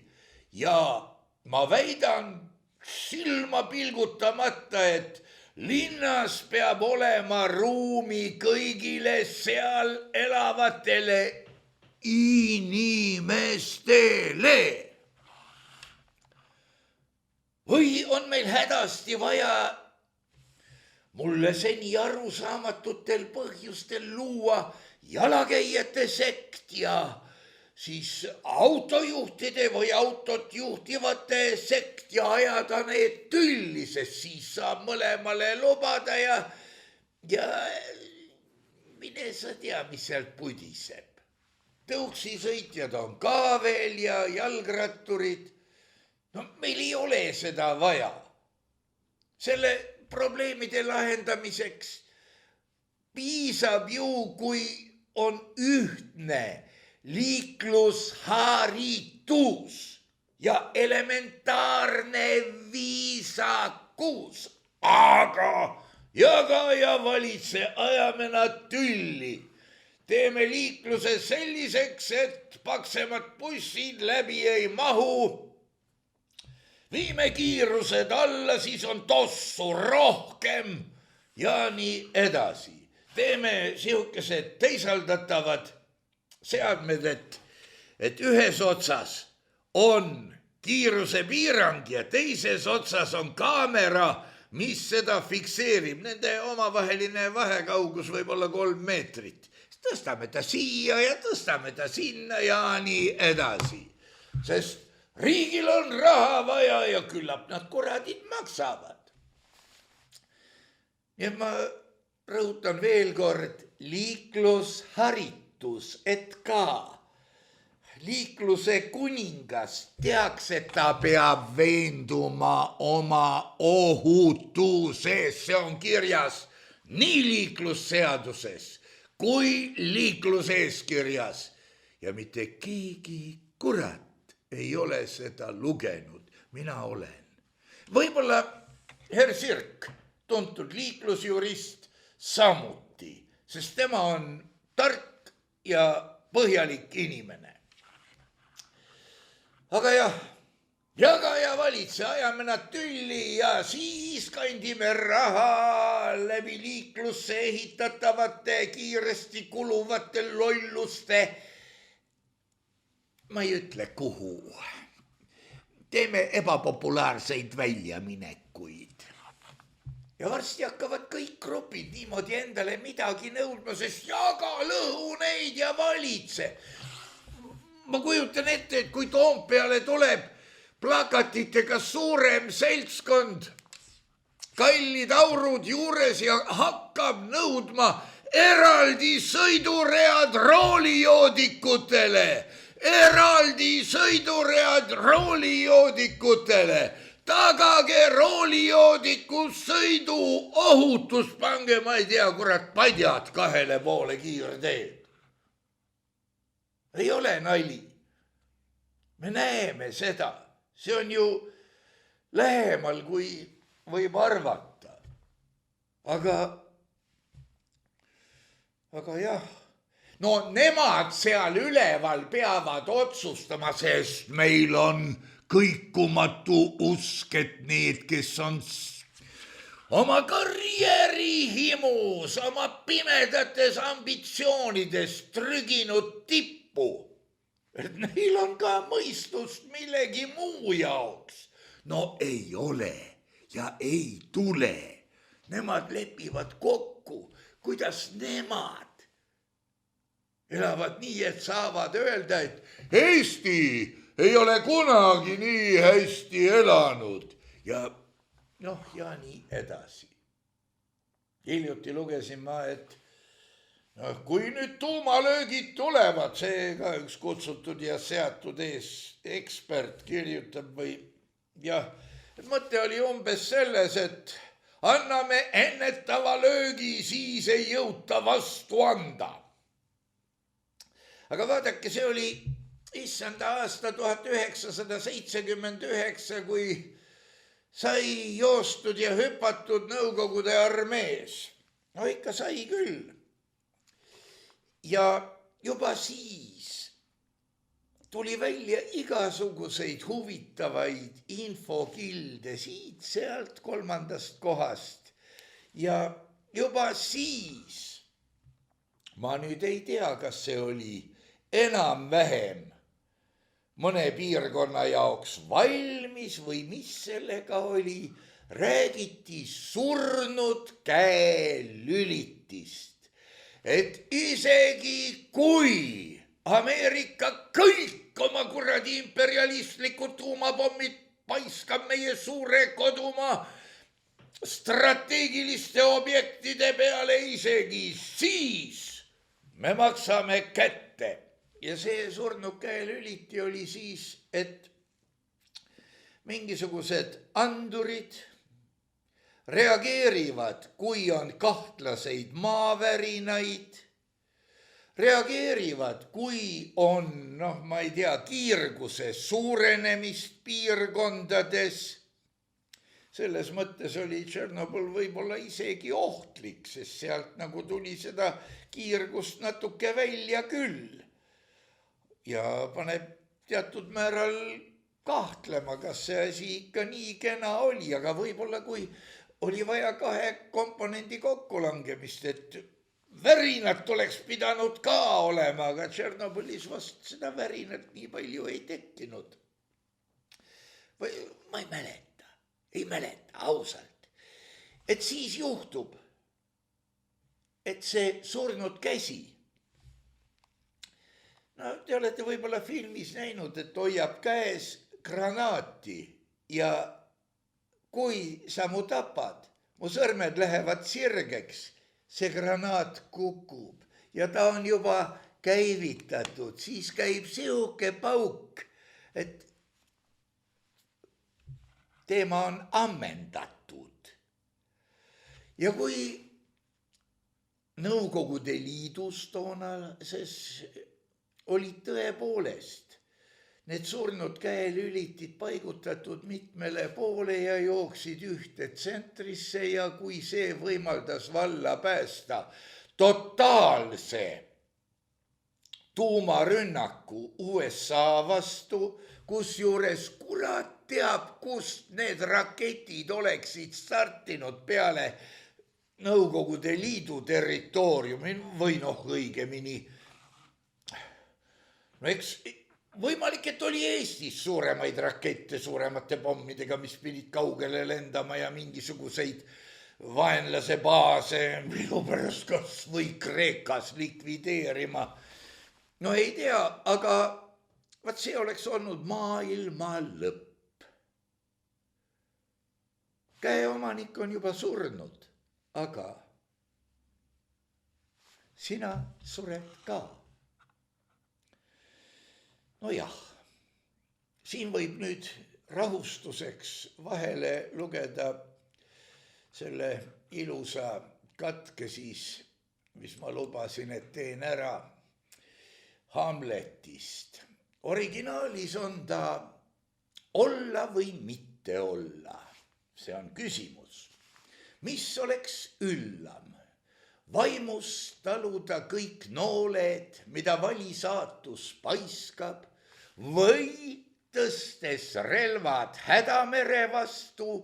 ja ma väidan silma pilgutamata, et linnas peab olema ruumi kõigile seal elavatele inimestele. Või on meil hädasti vaja mulle seni arusaamatutel põhjustel luua jalakäijate sekt ja siis autojuhtide või autot juhtivate sekt ja ajada need tülli, sest siis saab mõlemale lubada ja mine sa tea, mis sealt pudiseb. Tõuksisõitjad on ka veel ja jalgratturid. No meil ei ole seda vaja. Selle probleemide lahendamiseks piisab ju, kui on ühtne liiklusharitus ja elementaarne viisakus, aga jaga ja valitse, ajame nad tülli. Teeme liikluse selliseks, et paksemad bussid läbi ei mahu. Viime kiirused alla, siis on tossu rohkem ja nii edasi. Teeme sihukesed teisaldatavad seadmed, et ühes otsas on kiirusepiirang ja teises otsas on kaamera, mis seda fikseerib. Nende omavaheline vahekaugus võib olla 3 meetrit. tõstame ta siia ja tõstame ta sinna ja nii edasi. Sest riigil on raha vaja ja küllap nad kuradid maksavad. Ja ma rõhutan veel kord, liiklusharitus, et ka liikluse kuningas teaks, et ta peab veenduma oma ohutuses. See on kirjas nii liiklusseaduses kui liikluseeskirjas ja mitte keegi kurat ei ole seda lugenud. Mina olen. Võib-olla herr Sirk, tuntud liiklusjurist, samuti, sest tema on tark ja põhjalik inimene. Aga jah, jaga ja valitse, ajame nad tülli ja siis kandime raha läbi liiklusse ehitatavate kiiresti kuluvate lolluste. Ma ei ütle kuhu. Teeme ebapopulaarseid väljaminekuid. Ja varsti hakkavad kõik grupid niimoodi endale midagi nõudma, sest jaga, lõhu neid ja valitse. Ma kujutan ette, et kui Toompeale tuleb plakatitega suurem seltskond, kallid aurud juures ja hakkab nõudma eraldi sõiduread roolijoodikutele, tagage roolijoodiku sõidu ohutus, pange, ma ei tea, kurat, padjad 2 poole kiirteed. Ei ole nali. Me näeme seda. See on ju lähemal, kui võib arvata. Aga jah, no nemad seal üleval peavad otsustama, sest meil on kõikumatu usk, et need, kes on oma karjäärihimus, oma pimedates ambitsioonides trüginud tippu, et neil on ka mõistust millegi muu jaoks. No ei ole ja ei tule. Nemad lepivad kokku, kuidas nemad elavad nii, et saavad öelda, et Eesti ei ole kunagi nii hästi elanud ja nii edasi. Hiljuti lugesin ma, et kui nüüd tuumalöögid tulevad, see ka üks kutsutud ja seatud ekspert kirjutab mõte oli umbes selles, et anname ennetava löögi, siis ei jõuta vastu anda. Aga vaadake, see oli issanda aasta 1979, kui sai joostud ja hüpatud Nõukogude armees. No ikka sai küll. Ja juba siis tuli välja igasuguseid huvitavaid infokilde siit, sealt, 3. kohast. Ja juba siis, ma nüüd ei tea, kas see oli enam-vähem mõne piirkonna jaoks valmis või mis sellega oli, räägiti surnud käelülitist. Et isegi kui Ameerika kõik oma kuradi imperialistlikud tuumapommid paiskab meie suure kodumaa strateegiliste objektide peale, isegi siis me maksame kätte. Ja see surnud käelüliti oli siis, et mingisugused andurid reageerivad, kui on kahtlaseid maavärinaid, reageerivad, kui on, ma ei tea, kiirguse suurenemist piirkondades. Selles mõttes oli Tšernobõl võib-olla isegi ohtlik, sest sealt nagu tuli seda kiirgust natuke välja küll. Ja paneb teatud määral kahtlema, kas see asi ikka nii kena oli, aga võib-olla kui oli vaja 2 komponendi kokkulangemist, et värinat oleks pidanud ka olema, aga Tšernobõlis vast seda värinat nii palju ei tekkinud. Ma ei mäleta ausalt, et siis juhtub, et see surnud käsi no te olete võib-olla filmis näinud, et hoiab käes granaati ja kui sa mu tapad, mu sõrmed lähevad sirgeks, see granaat kukub ja ta on juba käivitatud, siis käib sihuke pauk, et teema on ammendatud. Ja kui Nõukogude Liidus toonases olid tõepoolest need surnud käelülitid paigutatud mitmele poole ja jooksid ühte tsentrisse ja kui see võimaldas valla päästa totaalse tuumarünnaku USA vastu, kusjuures kurat teab, kust need raketid oleksid startinud peale Nõukogude Liidu territooriumi või õigemini. No eks võimalik, et oli Eestis suuremaid rakette suuremate pommidega, mis pidid kaugele lendama ja mingisuguseid vaenlase baase minu pärast kas või Kreekas likvideerima. No ei tea, aga vaat see oleks olnud maailma lõpp. Käeomanik on juba surnud, aga sina sured ka. Nojah, siin võib nüüd rahustuseks vahele lugeda selle ilusa katke siis, mis ma lubasin, et teen ära Hamletist. Originaalis on ta olla või mitte olla. See on küsimus. Mis oleks üllam? Vaimus taluda kõik nooled, mida vali saatus paiskab, või tõstes relvad hädamere vastu,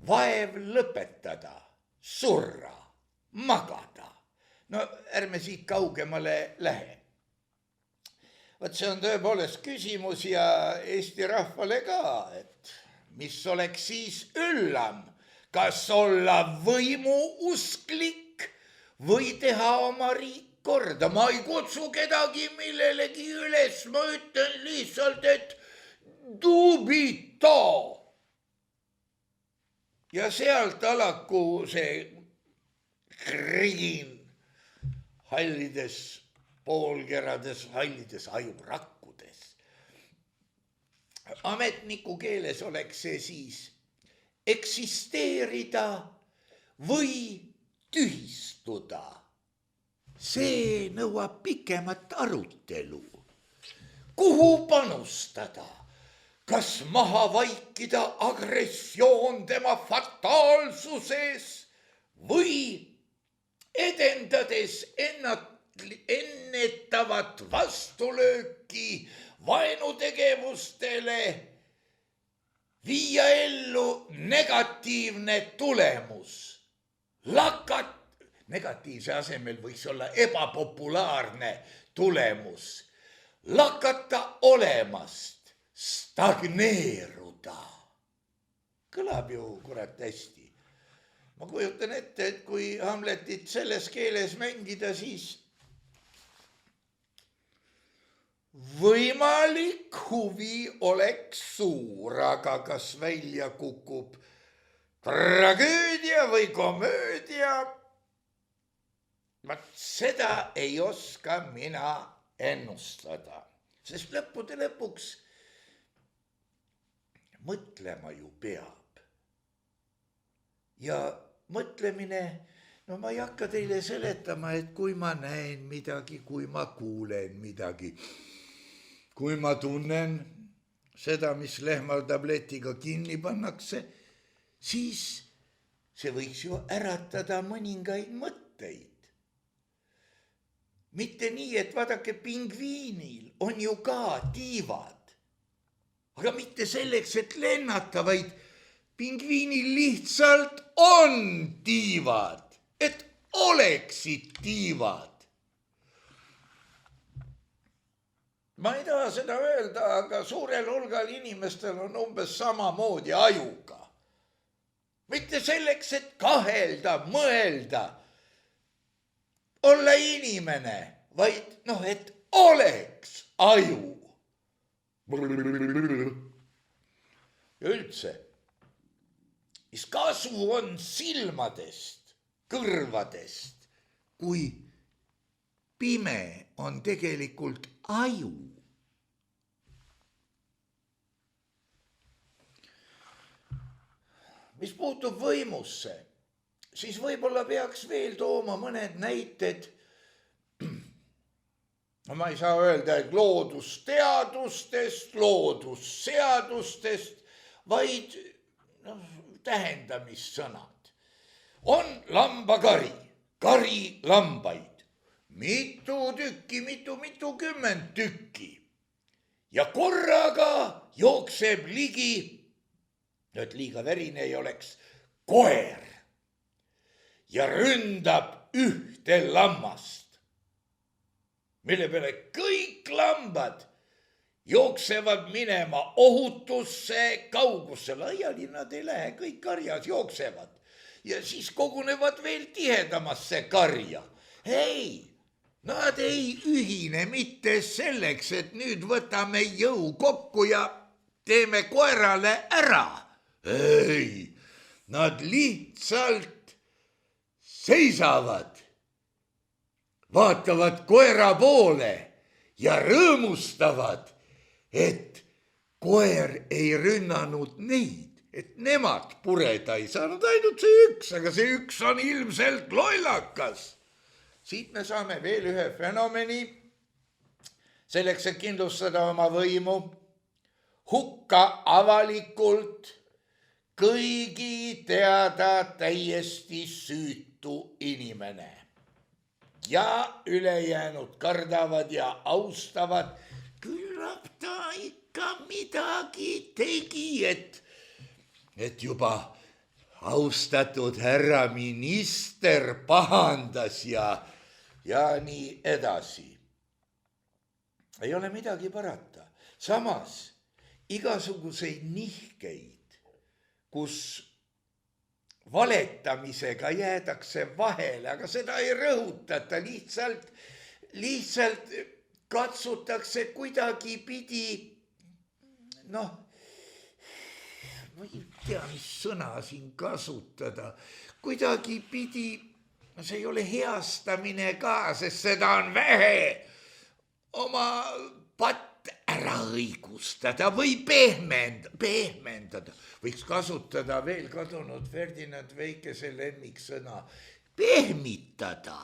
vaev lõpetada, surra, magada. No ärme siit kaugemale lähe. Vaat see on tõepoolest küsimus ja Eesti rahvale ka, et mis oleks siis üllam, kas olla võimuusklik või teha oma riik korda. Ma ei kutsu kedagi millelegi üles, ma ütlen lihtsalt, et dubito. Ja sealt alaku see krigin hallides poolkerades, hallides ajurakkudes. Ametniku keeles oleks see siis eksisteerida või tühistuda. See nõuab pikemat arutelu. Kuhu panustada? Kas maha vaikida agressioon tema fataalsuses või edendades ennetavat vastulööki vaenutegevustele viia ellu negatiivne tulemus. Negatiivse asemel võiks olla ebapopulaarne tulemus. Lakata olemast, stagneeruda. Kõlab ju kurat hästi. Ma kujutan ette, et kui Hamletit selles keeles mängida, siis võimalik huvi oleks suur, aga kas välja kukub tragöödia või komöödia? Vaat seda ei oska mina ennustada, sest lõppude lõpuks mõtlema ju peab. Ja mõtlemine, no ma ei hakka teile seletama, et kui ma näen midagi, kui ma kuulen midagi, kui ma tunnen seda, mis lehmal tabletiga kinni pannakse, siis see võiks ju äratada mõningaid mõtteid. Mitte nii, et vaadake, pingviinil on ju ka tiivad, aga mitte selleks, et lennata, vaid pingviinil lihtsalt on tiivad, et oleksid tiivad. Ma ei taha seda öelda, aga suurel hulgal inimestel on umbes samamoodi ajuga. Mitte selleks, et kahelda, mõelda, olla inimene, vaid et oleks aju. Ja üldse, mis kasu on silmadest, kõrvadest, kui pime on tegelikult aju. Mis puutub võimusse, siis võib-olla peaks veel tooma mõned näited. Ma ei saa öelda, et loodusteadustest, loodusseadustest, vaid tähendamissõnad. On lambakari, kari lambaid, mitu tükki, mitukümmend tükki. Ja korraga jookseb ligi, et liiga verine ei oleks, koer ja ründab ühte lammast, mille peale kõik lambad jooksevad minema ohutusse kaugusse. Laiali nad ei lähe, kõik karjas jooksevad ja siis kogunevad veel tihedamasse karja. Ei, nad ei ühine mitte selleks, et nüüd võtame jõu kokku ja teeme koerale ära. Ei, nad lihtsalt seisavad, vaatavad koera poole ja rõõmustavad, et koer ei rünnanud neid, et nemad pureda ei saanud, ainult see üks, aga see üks on ilmselt lollakas. Siit me saame veel ühe fenomeni, selleks, et kindlustada oma võimu, hukka avalikult kõigi teada täiesti süütu inimene. Ja ülejäänud kardavad ja austavad, küllap ta ikka midagi tegi, et juba austatud härra minister pahandas ja nii edasi. Ei ole midagi parata. Samas igasuguseid nihkeid, kus valetamisega jäädakse vahele, aga seda ei rõhutata, lihtsalt katsutakse kuidagi pidi, ma ei tea, mis sõna siin kasutada, kuidagi pidi, see ei ole heastamine ka, sest seda on vähe, oma patt ära õigustada või pehmendada. Võiks kasutada veel kadunud Ferdinand Väikese lemmiksõna, pehmitada.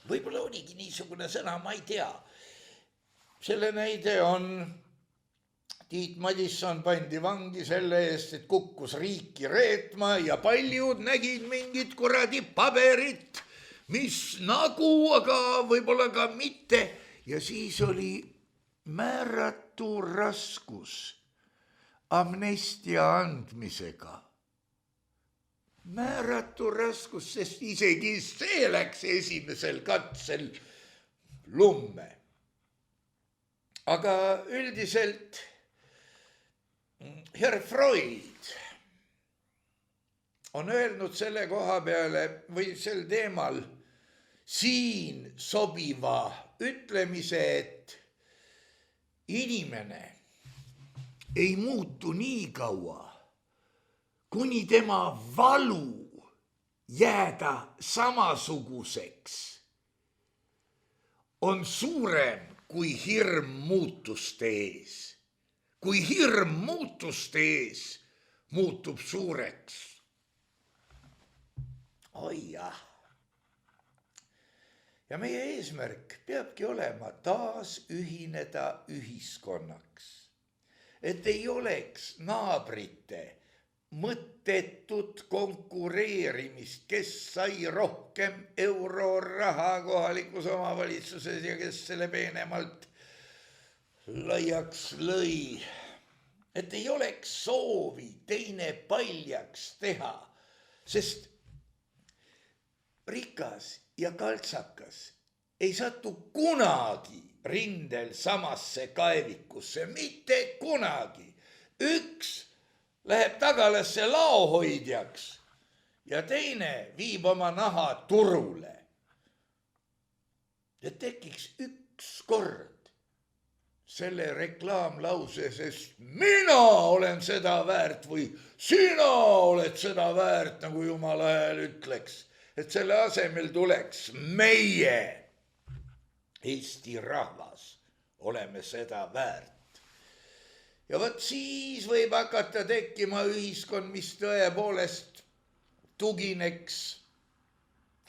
Võib-olla oligi niisugune sõna, ma ei tea. Selle näide on, Tiit Madisson pandi vangi selle eest, et kukkus riiki reetma ja paljud nägid mingit kuradi paberit, mis nagu, aga võib-olla ka mitte. Ja siis oli määratu raskus amnestia andmisega. Määratu raskus, sest isegi see läks esimesel katsel lumme. Aga üldiselt Herr Freud on öelnud selle koha peale või sel teemal siin sobiva ütlemise, et inimene ei muutu nii kaua, kuni tema valu jääda samasuguseks on suurem kui hirm muutuste ees. Kui hirm muutuste ees muutub suureks. Oi jah. Ja meie eesmärk peabki olema taas ühineda ühiskonnaks, et ei oleks naabrite mõttetut konkureerimist, kes sai rohkem euroraha kohalikus omavalitsuses ja kes selle peenemalt laiaks lõi. Et ei oleks soovi teine paljaks teha, sest rikas ja kaltsakas ei satu kunagi rindel samasse kaevikusse, mitte kunagi. Üks läheb tagalasse laohoidjaks ja teine viib oma naha turule. Et tekiks ükskord selle reklaamlause, sest mina olen seda väärt või sina oled seda väärt, nagu jumala hääl ütleks. Et selle asemel tuleks meie, Eesti rahvas, oleme seda väärt. Ja vot siis võib hakata tekkima ühiskond, mis tõepoolest tugineks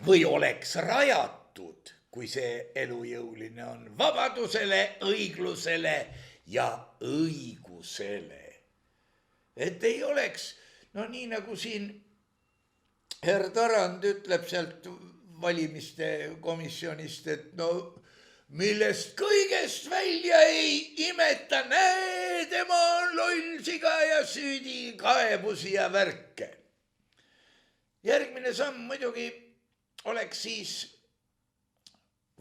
või oleks rajatud, kui see elujõuline on, vabadusele, õiglusele ja õigusele. Et ei oleks, no nii nagu siin herr Tarand ütleb sealt valimiste komisjonist, et no millest kõigest välja ei imeta, näe, tema on loll siga ja süüdi, kaebusi ja värke. Järgmine samm muidugi oleks siis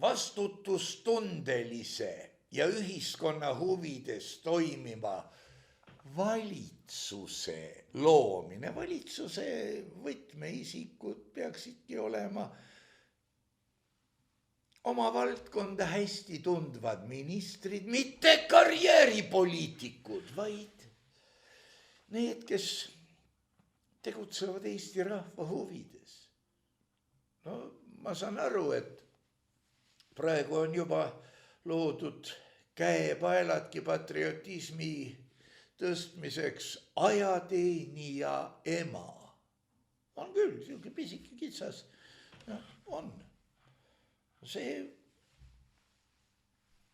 vastutustundelise ja ühiskonna huvides toimiva valitsuse loomine. Valitsuse võtmeisikud peaksidki olema oma valdkonda hästi tundvad ministrid, mitte karjääripoliitikud, vaid need, kes tegutsevad Eesti rahva huvides. No ma saan aru, et praegu on juba loodud käepaeladki patriotismi tõstmiseks ajateenija ema. On küll, siuke pisike kitsas, on. See,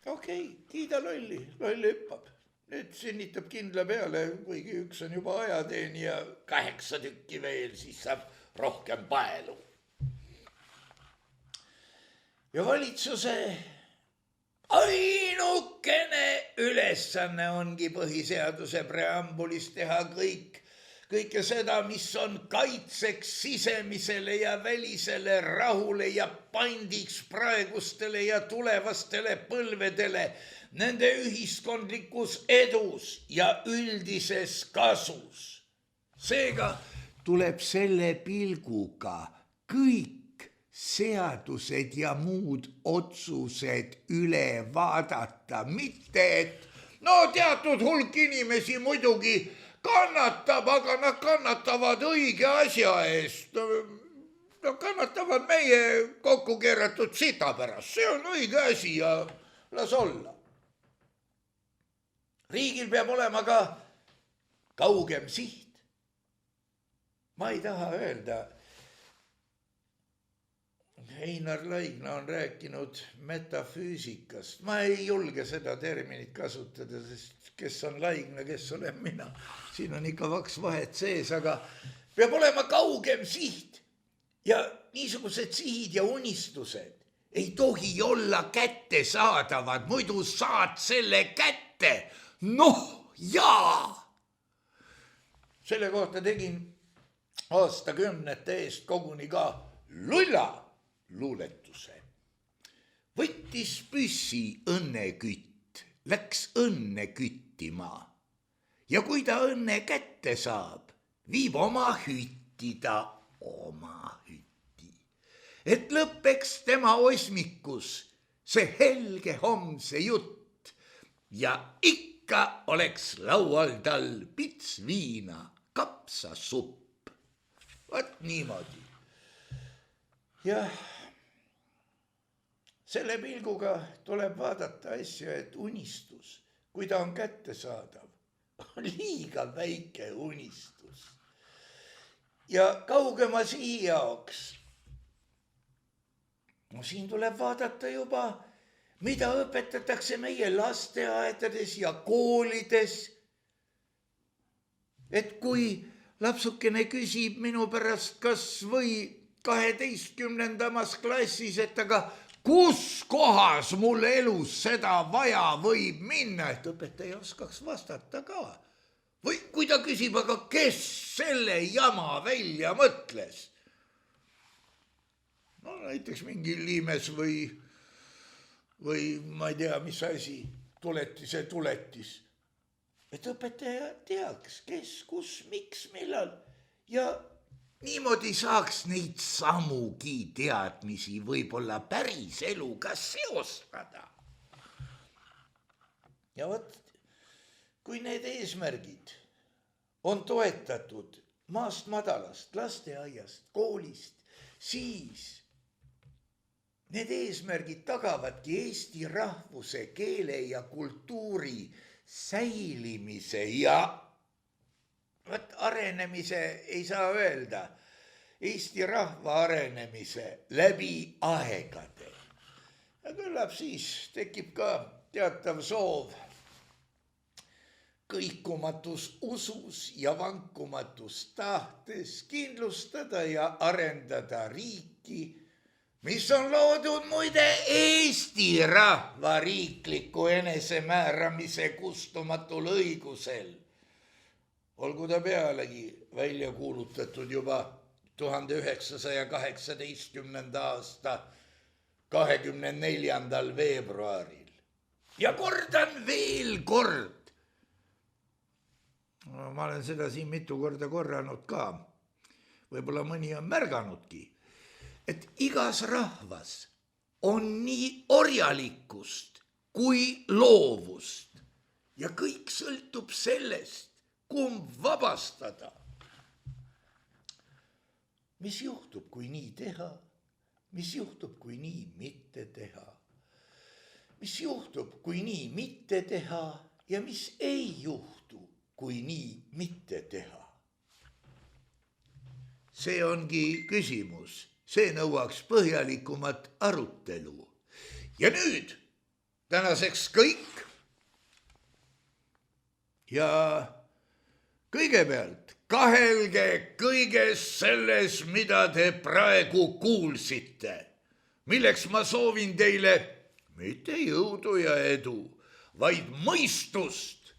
okei, kiida lolli hüppab. Nüüd sünnitab kindla peale, kuigi üks on juba ajateenija, 8 tükki veel, siis saab rohkem paelu. Ja valitsuse ainukene ülesanne ongi põhiseaduse preambulis teha kõike seda, mis on kaitseks sisemisele ja välisele rahule ja pandiks praegustele ja tulevastele põlvedele, nende ühiskondlikus edus ja üldises kasus. Seega tuleb selle pilguga kõik seadused ja muud otsused üle vaadata, mitte et no teatud hulk inimesi muidugi kannatab, aga nad kannatavad õige asja eest. No kannatavad meie kokku keeratud sita pärast. See on õige asi ja las olla. Riigil peab olema ka kaugem siht. Ma ei taha öelda, Einar Laigna on rääkinud metafüüsikast. Ma ei julge seda terminit kasutada, sest kes on Laigna, kes olen mina. Siin on ikka vaks vahet sees, aga peab olema kaugem siht. Ja niisugused sihid ja unistused ei tohi olla kättesaadavad, muidu saad selle kätte. Noh, jaa! Selle kohta tegin aastakümnete eest koguni ka lulla luuletuse. Võttis püssi õnnekütt, läks õnne küttima ja kui ta õnne kätte saab, viib oma hütti ta oma hütti. Et lõppeks tema osmikus see helge homse jutt ja ikka oleks laual tal pits viina, kapsasupp. Vaat niimoodi. Ja selle pilguga tuleb vaadata asja, et unistus, kui ta on kättesaadav, on liiga väike unistus. Ja kaugema sihi jaoks, no siin tuleb vaadata juba, mida õpetatakse meie lasteaedades ja koolides. Et kui lapsukene küsib minu pärast kas või 12. klassis, et aga kus kohas mul elus seda vaja võib minna, et õpetaja oskaks vastata ka. Või kui ta küsib, aga kes selle jama välja mõtles? No näiteks mingi liimes või ma ei tea, mis asi, tuletis. Et õpetaja teaks, kes, kus, miks, millal ja niimoodi saaks neid samugi teadmisi võib-olla päris eluga seostada. ja vot, kui need eesmärgid on toetatud maast madalast, lasteaiast, koolist, siis need eesmärgid tagavadki eesti rahvuse, keele ja kultuuri säilimise ja arenemise ei saa öelda, eesti rahva arenemise läbi aegade. Ja küllap siis tekib ka teatav soov kõikumatus usus ja vankumatus tahtes kindlustada ja arendada riiki, mis on loodud muide Eesti rahva riikliku enesemääramise kustumatul õigusel. Olgu ta pealegi välja kuulutatud juba 1918. aasta 24. veebruaril. Ja kordan veel kord. Ma olen seda siin mitu korda korranud ka. Võib-olla mõni on märganudki, et igas rahvas on nii orjalikkust kui loovust ja kõik sõltub sellest, kumb vabastada. Mis juhtub, kui nii teha? Mis juhtub, kui nii mitte teha? Mis juhtub, kui nii mitte teha ja mis ei juhtu, kui nii mitte teha? See ongi küsimus. See nõuaks põhjalikumat arutelu. Ja nüüd tänaseks kõik. Ja kõigepealt kahelge kõiges selles, mida te praegu kuulsite, milleks ma soovin teile mitte jõudu ja edu, vaid mõistust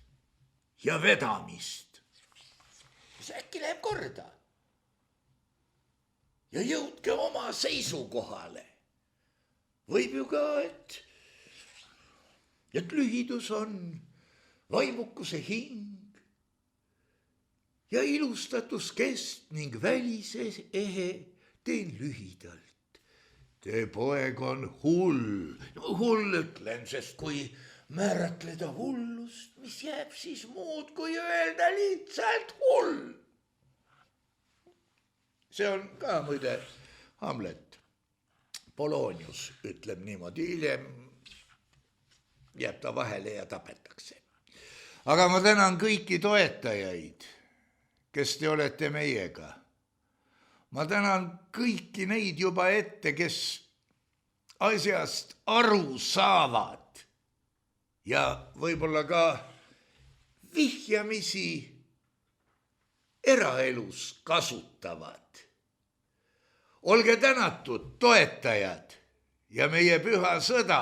ja vedamist. See äkki läheb korda. Ja jõudke oma seisukohale. Võib ju ka, et lühidus on vaimukuse hing ja ilustatus kest ning välise ehe teen lühidalt. Te poeg on hull. Hull ütlen, sest kui määratleda hullust, mis jääb siis muud, kui öelda lihtsalt hull. See on ka muide Hamlet. Polonius ütleb niimoodi, hiljem jääb ta vahele ja tapetakse. Aga ma tänan kõiki toetajaid, kes te olete meiega. Ma tänan kõiki neid juba ette, kes asjast aru saavad ja võib-olla ka vihjamisi eraelus kasutavad. Olge tänatud, toetajad, ja meie püha sõda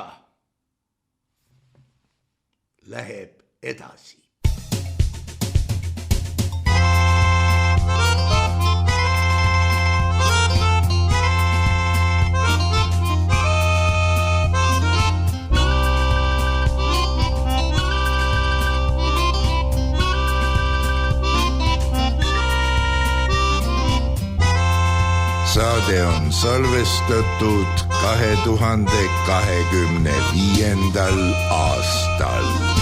läheb edasi. Saade on salvestatud 2025. aastal.